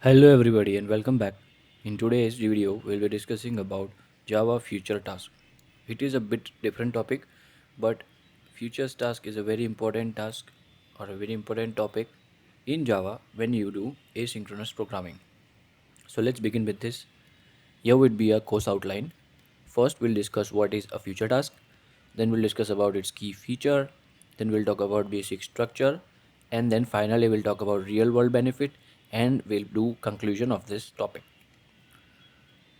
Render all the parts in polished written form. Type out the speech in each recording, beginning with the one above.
Hello everybody and welcome back. In today's video, we'll be discussing about Java Future Task. It is a bit different topic, but Futures Task is a very important task or a very important topic in Java when you do asynchronous programming. So let's begin with this. Here would be a course outline. First, we'll discuss what is a future task. Then we'll discuss about its key feature. Then we'll talk about basic structure. And then finally, we'll talk about real world benefit and we'll do conclusion of this topic.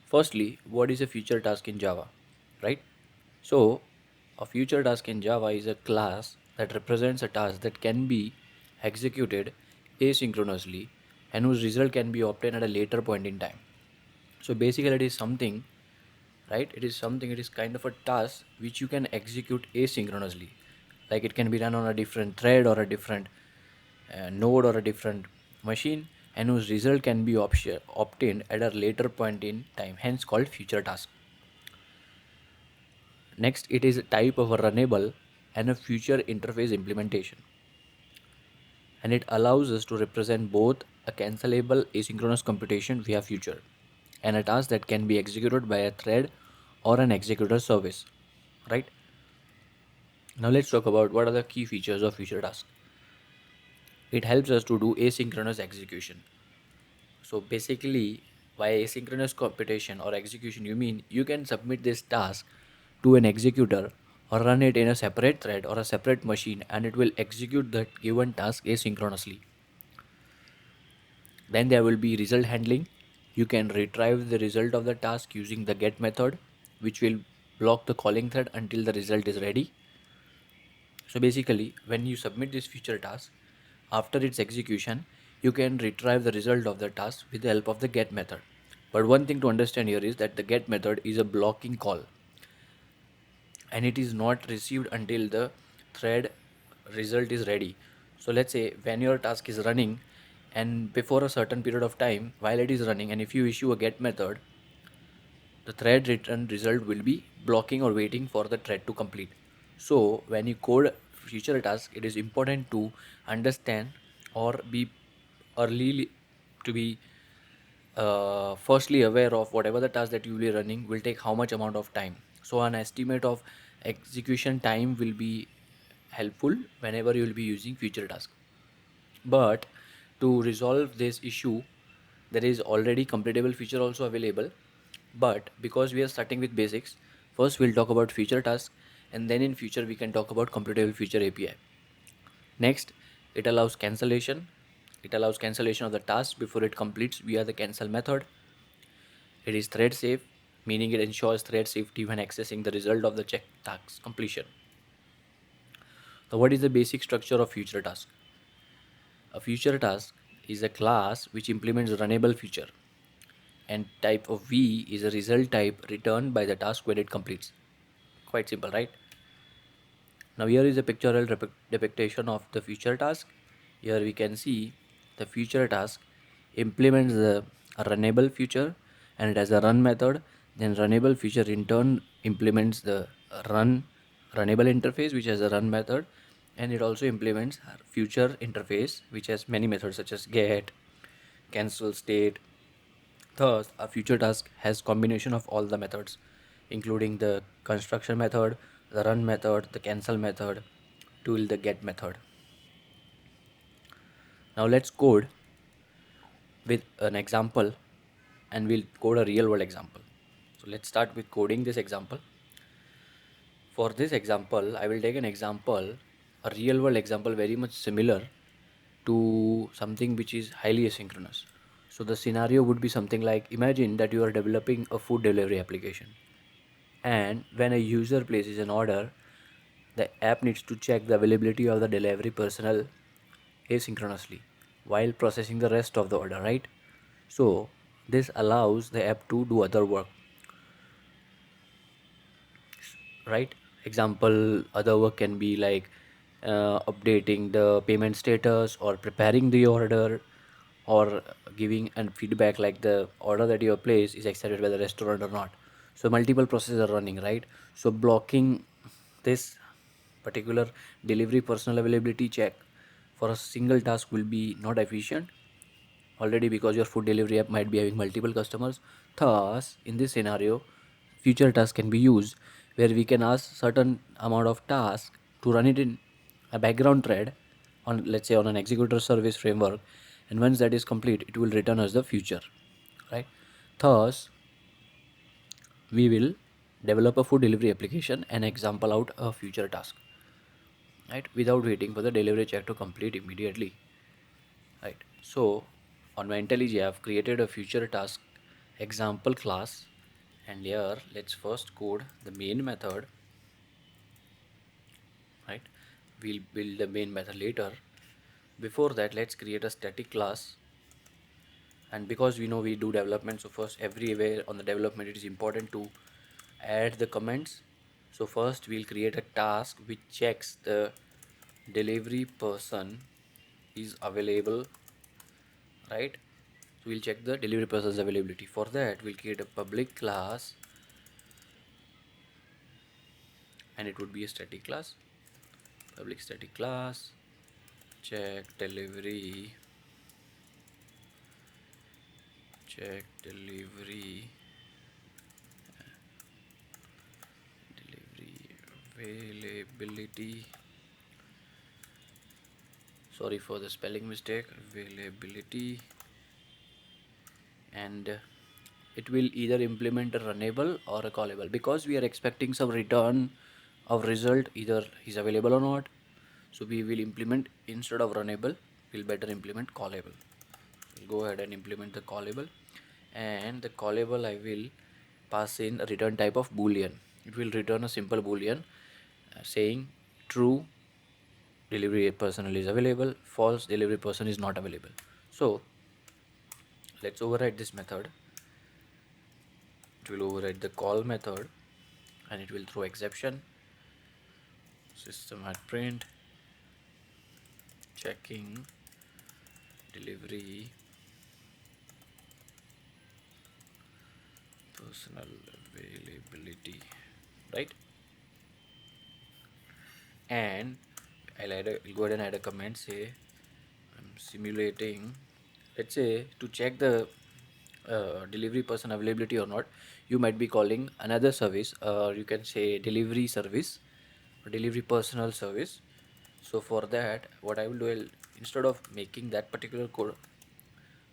Firstly, what is a future task in Java, right? So, a future task in Java is a class that represents a task that can be executed asynchronously and whose result can be obtained at a later point in time. So basically it is something, right? It is kind of a task which you can execute asynchronously. Like it can be run on a different thread or a different node or a different machine and whose result can be obtained at a later point in time, hence called future task. Next, it is a type of a runnable and a future interface implementation. And it allows us to represent both a cancelable asynchronous computation via future and a task that can be executed by a thread or an executor service, right? Now let's talk about what are the key features of future task. It helps us to do asynchronous execution. So basically, by asynchronous computation or execution, you mean you can submit this task to an executor or run it in a separate thread or a separate machine and it will execute that given task asynchronously. Then there will be result handling. You can retrieve the result of the task using the get method, which will block the calling thread until the result is ready. So basically, when you submit this future task, after its execution, you can retrieve the result of the task with the help of the get method. But one thing to understand here is that the get method is a blocking call and it is not received until the thread result is ready. So let's say when your task is running and before a certain period of time while it is running, and if you issue a get method, the thread return result will be blocking or waiting for the thread to complete. So when you code future task, it is important to understand or be early to be firstly aware of whatever the task that you will be running will take how much amount of time. So an estimate of execution time will be helpful whenever you will be using future task. But to resolve this issue, there is already completable feature also available. But because we are starting with basics, first we'll talk about future task and then in future we can talk about completable feature API. Next, it allows cancellation. It allows cancellation of the task before it completes via the cancel method. It is thread safe, meaning it ensures thread safety when accessing the result of the check task completion. So what is the basic structure of future task? A future task is a class which implements runnable feature and type of V is a result type returned by the task when it completes. Quite simple, right? Now here is a pictorial depiction of the future task. Here we can see the future task implements the runnable feature and it has a run method. Then runnable feature in turn implements the run runnable interface which has a run method, and it also implements future interface which has many methods such as get, cancel state. Thus, a future task has combination of all the methods, including the construction method, the run method, the cancel method, till the get method. Now let's code with an example and we'll code a real world example. So let's start with coding this example. For this example, I will take an example, a real world example very much similar to something which is highly asynchronous. So the scenario would be something like, imagine that you are developing a food delivery application, and when a user places an order, the app needs to check the availability of the delivery personnel asynchronously while processing the rest of the order, right? So this allows the app to do other work, right? Example, other work can be like updating the payment status or preparing the order or giving and feedback like the order that you have placed is accepted by the restaurant or not. So multiple processes are running, right? So blocking this particular delivery personal availability check for a single task will be not efficient, already, because your food delivery app might be having multiple customers. Thus, in this scenario, future task can be used where we can ask certain amount of tasks to run it in a background thread on, let's say, on an executor service framework, and once that is complete, it will return us the future, right? Thus, we will develop a food delivery application and example out a future task, right, without waiting for the delivery check to complete immediately, right? So on my IntelliJ, I've created a future task example class, and here let's first code the main method, right? We'll build the main method later. Before that, let's create a static class. And because we know we do development, so first, everywhere on the development, it is important to add the comments. So first we'll create a task which checks the delivery person is available, right? So we'll check the delivery person's availability. For that, we'll create a public class, and it would be a static class, public static class, check delivery, check delivery, delivery availability. Sorry for the spelling mistake. Availability. And it will either implement a runnable or a callable, because we are expecting some return of result, either is available or not. So we will implement, instead of runnable, we'll better implement callable. We'll go ahead and implement the callable, and the callable I will pass in a return type of boolean. It will return a simple boolean saying true, delivery personnel is available, false, delivery person is not available. So let's override this method. It will override the call method, and it will throw exception, system at print, checking delivery personal availability, right? And I'll go ahead and add a comment, say I'm simulating, let's say, to check the delivery person availability or not, you might be calling another service, or you can say delivery service or delivery personal service. So for that, what I will do, instead of making that particular code,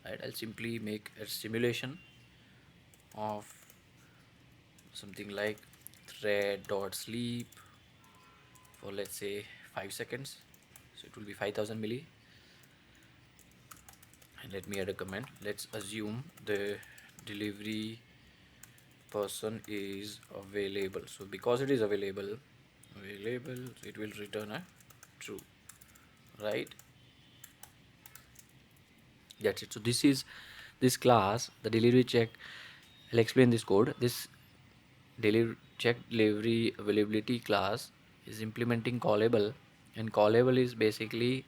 right, I'll simply make a simulation of something like thread.sleep for, let's say, 5 seconds. So it will be 5000 milli. And let me add a comment. Let's assume the delivery person is available. So because it is available, it will return a true, right? That's it. So this is this class, the delivery check. I'll explain this code. This delivery check delivery availability class is implementing callable, and callable is basically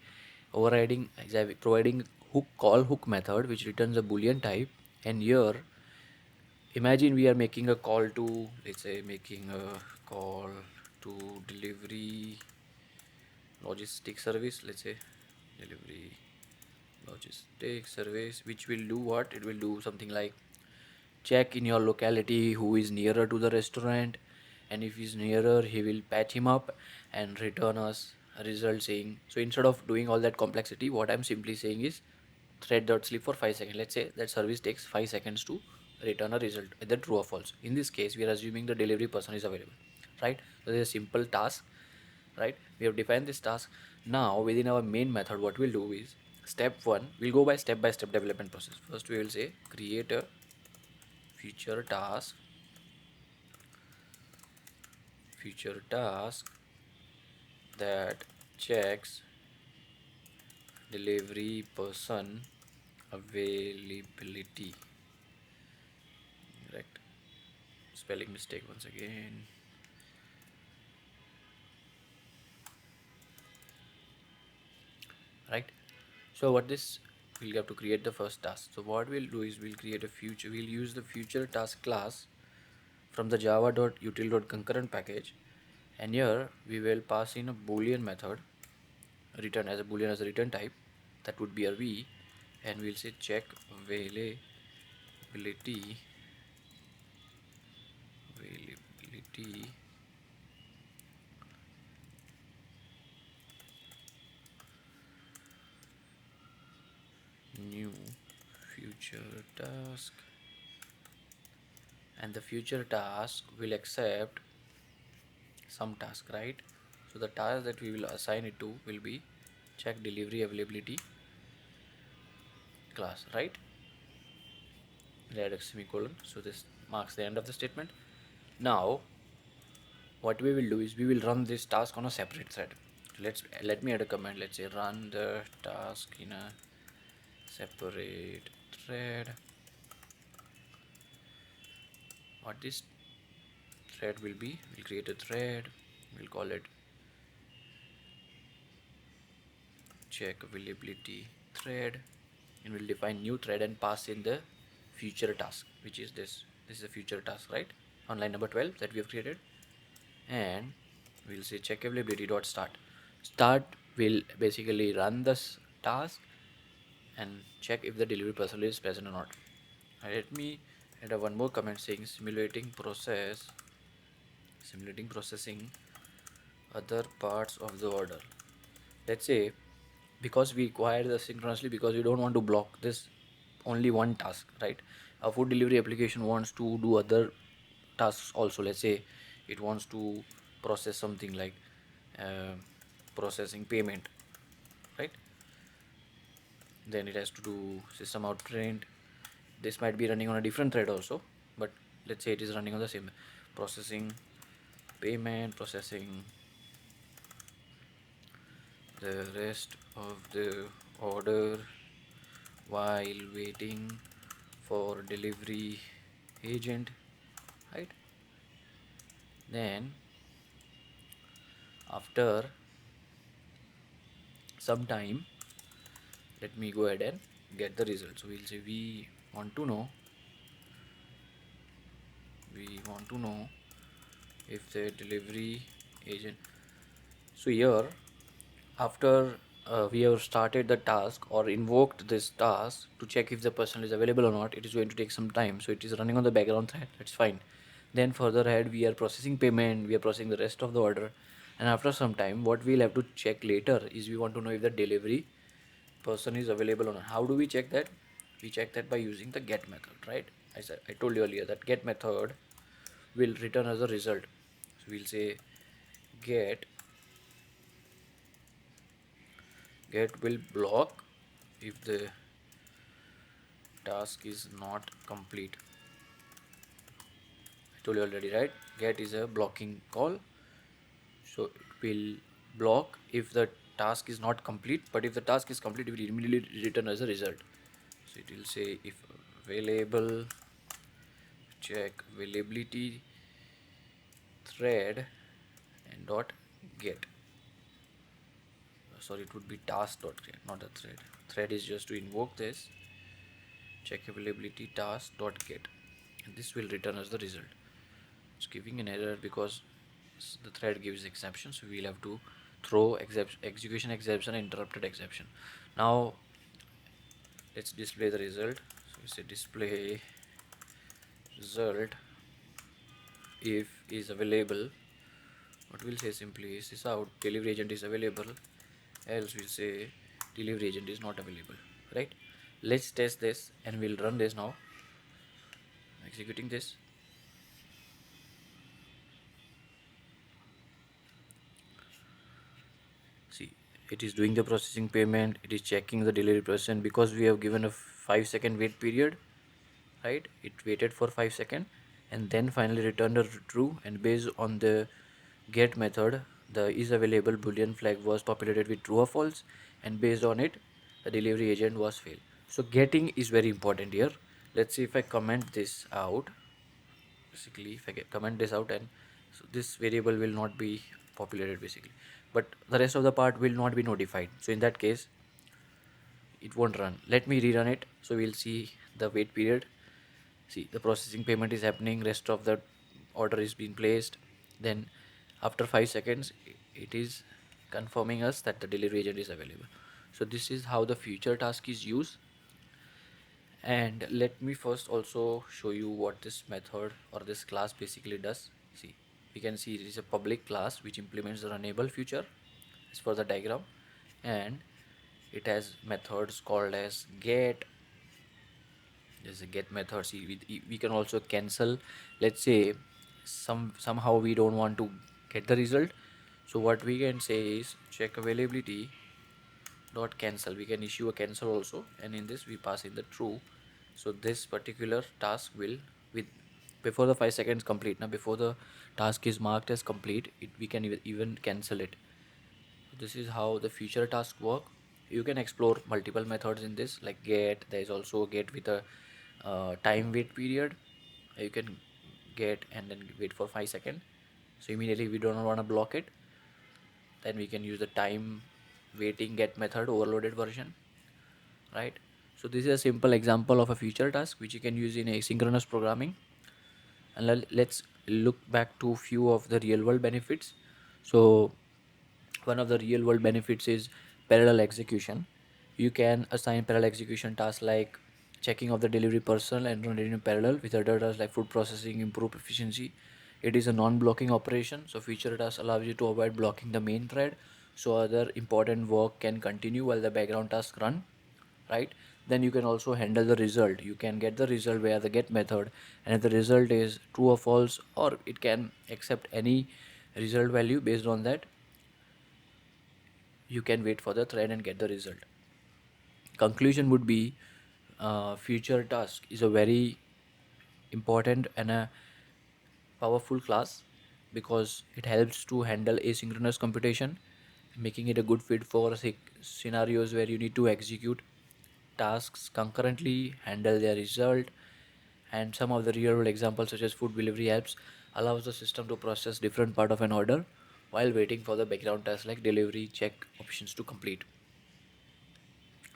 overriding, providing hook method which returns a boolean type. And here, imagine we are making a call to, let's say, making a call to delivery logistic service, let's say delivery logistic service, which will do what? It will do something like check in your locality who is nearer to the restaurant, and if he's nearer, he will patch him up and return us a result saying. So instead of doing all that complexity, what I'm simply saying is thread.sleep for 5 seconds. Let's say that service takes 5 seconds to return a result, either true or false. In this case, we are assuming the delivery person is available, right? So there's a simple task, right? We have defined this task. Now within our main method, what we'll do is step one, we'll go by step development process. First we will say create a future task that checks delivery person availability. Correct. Spelling mistake once again. Right. So what this, we'll have to create the first task. So what we'll do is we'll create a future. We'll use the future task class from the java.util.concurrent package, and here we will pass in a boolean method return as a boolean as a return type. That would be a v, and we'll say check availability new future task, and the future task will accept some task, right? So the task that we will assign it to will be check delivery availability class, right? Add a semicolon, so this marks the end of the statement. Now what we will do is we will run this task on a separate thread. So let me add a command. Let's say run the task in a separate thread. What this thread will be, we'll create a thread, we'll call it check availability thread, and we'll define new thread and pass in the future task, which is this is a future task, right, on line number 12 that we have created. And we'll say check availability dot start will basically run this task and check if the delivery person is present or not. Let me add one more comment saying simulating processing other parts of the order. Let's say because we require the synchronously because we don't want to block this only one task, right? A food delivery application wants to do other tasks also. Let's say it wants to process something like uh, processing payment, right? Then it has to do system out print. This might be running on a different thread also, but let's say it is running on the same processing payment, processing the rest of the order while waiting for delivery agent, right? Then after some time, let me go ahead and get the result. So we'll say we want to know if the delivery agent. So here after we have started the task or invoked this task to check if the person is available or not, it is going to take some time. So it is running on the background thread, that's fine. Then further ahead we are processing payment, we are processing the rest of the order, and after some time what we'll have to check later is we want to know if the delivery person is available or not. How do we check that? We check that by using the get method, right? I told you earlier that get method will return as a result. So we'll say get will block if the task is not complete. I told you already, right? Get is a blocking call, so it will block if the task is not complete, but if the task is complete it will immediately return as a result. So it will say if available, check availability thread and dot get. Sorry, it would be task dot get, not a thread. Thread is just to invoke this check availability task dot get, and this will return as the result. It's giving an error because the thread gives exception, so we'll have to throw execution exception and interrupted exception. Now let's display the result. So we say display result if is available. What we'll say simply is this out delivery agent is available, else we'll say delivery agent is not available, right? Let's test this and we'll run this now, executing this. See, it is doing the processing payment, it is checking the delivery person because we have given a 5-second wait period, right? It waited for 5 seconds and then finally returned a true, and based on the get method the is available boolean flag was populated with true or false, and based on it the delivery agent was failed. So getting is very important here. Let's see if I comment this out. Basically if I comment this out, and so this variable will not be populated basically, but the rest of the part will not be notified, so in that case it won't run. Let me rerun it so we'll see the wait period. See, the processing payment is happening, rest of the order is being placed, then after 5 seconds it is confirming us that the delivery agent is available. So this is how the future task is used. And let me first also show you what this method or this class basically does. See, we can see it is a public class which implements the runnable feature as per the diagram, and it has methods called as get. There's a get method. See, we can also cancel. Let's say somehow we don't want to get the result, so what we can say is check availability dot cancel. We can issue a cancel also, and in this we pass in the true. So this particular task will, with before the 5 seconds complete, now before the task is marked as complete, we can even cancel it. This is how the future tasks work. You can explore multiple methods in this, like get. There is also get with a time wait period. You can get and then wait for 5 seconds. So immediately we don't want to block it, then we can use the time waiting get method overloaded version, right? So this is a simple example of a future task which you can use in asynchronous programming. And let's look back to few of the real world benefits. So one of the real world benefits is parallel execution. You can assign parallel execution tasks like checking of the delivery parcel and run it in parallel with other tasks like food processing, improve efficiency. It is a non-blocking operation, so future task allows you to avoid blocking the main thread, so other important work can continue while the background tasks run, right? Then you can also handle the result. You can get the result via the get method, and if the result is true or false, or it can accept any result value, based on that you can wait for the thread and get the result. Conclusion would be future task is a very important and a powerful class because it helps to handle asynchronous computation, making it a good fit for scenarios where you need to execute tasks concurrently, handle their result. And some of the real world examples such as food delivery apps allows the system to process different part of an order while waiting for the background tasks like delivery check options to complete.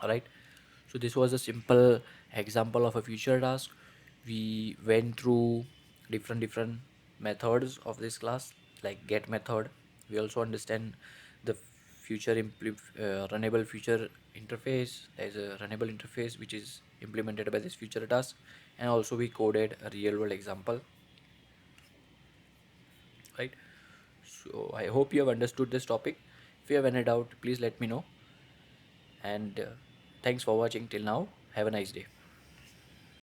All right, so this was a simple example of a future task. We went through different methods of this class, like get method. We also understand the runnable future interface. There's a runnable interface which is implemented by this future task, and also we coded a real world example, right? So I hope you have understood this topic. If you have any doubt, please let me know. And thanks for watching till now. Have a nice day.